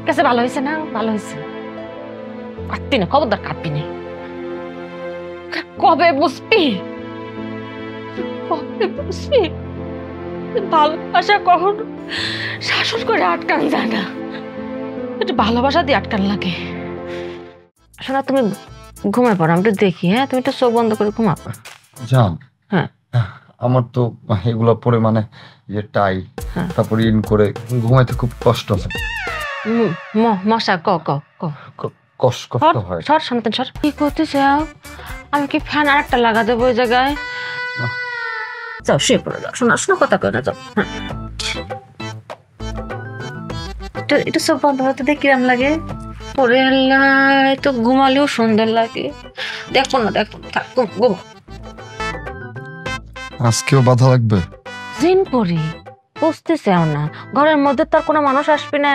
কাছে ভালো হয়েছে না? ভালো হয়েছে। কাটবি না, খবরদার কাটবি না। কবে বুঝবি? কবে বুঝবি ভালোবাসা কখনো শাসন করে আটকান যায় না, একটু ভালোবাসা দিয়ে আটকান লাগে। শোনা, তুমি ঘুমায় পড়ো, আমি একটু দেখি। হ্যাঁ, তুমি একটু চোখ বন্ধ করে ঘুমাবো। জান, হ্যাঁ আমার তো এগুলো পরে মানে যে টাই হ্যাঁ। তারপরে ইন করে ঘুমাইতে খুব কষ্ট হয়। মশা ক ক ক কষ্ট হয়। সর শান্তি সর। কি করতেছে? আমি কি ফ্যান আর একটা লাগা দেবো ওই জায়গায়? যাও শুয়ে পড়ে যাও। শোনা শোনা কথা কয় না, যাও। এটা সব বন্ধ হতে দেখ কিরম লাগে। ওরে আল্লাহ, তো ঘুমালেও সুন্দর লাগে। দেখো না, দেখো থাক, ঘুমো। আজকেও বাধা লাগবে? জিন পরি বুঝতেছেও না, ঘরের মধ্যে তার কোনো মানুষ আসবে না।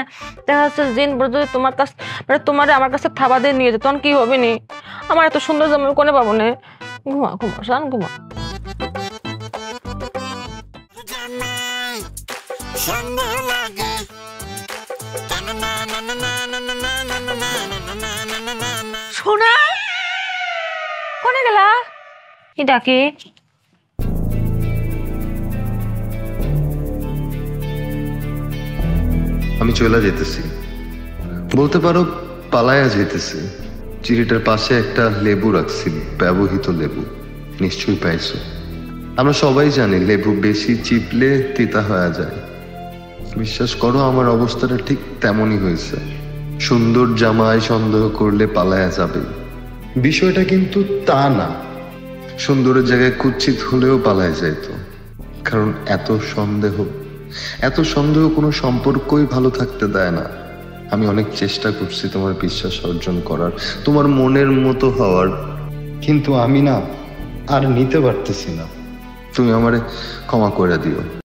দেখা যাচ্ছে জিন যদি তোমার কাছ মানে তোমার আমার কাছে থাবা দিয়ে নিয়ে যেত, তখন কি হবে নি? আমার এত সুন্দর জামাই কোনে পাবো না? ঘুমা ঘুমা শান ঘুমা। শোনা, কোনে গেলা? কি ডাকি? আমি চলে যেতেছি, বলতে পারো পালায়া যেতেছি। চিড়িটার পাশে একটা লেবু রাখছি, ব্যবহৃত লেবু, নিশ্চয়ই পাইছো। আমরা সবাই জানি লেবু বেশি চিপলে তিতা হয়ে যায়। বিশ্বাস করো, আমার অবস্থাটা ঠিক তেমনই হয়েছে। সুন্দর জামাই সন্দেহ করলে পালায়া যাবে, বিষয়টা কিন্তু তা না। সুন্দরের জায়গায় কুৎসিত হলেও পালায় যাইত, কারণ এত সন্দেহ কোনো সম্পর্কই ভালো থাকতে দেয় না। আমি অনেক চেষ্টা করছি তোমার বিশ্বাস অর্জন করার, তোমার মনের মতো হওয়ার, কিন্তু আমি না আর নিতে পারতেছি না। তুমি আমারে ক্ষমা করে দিও।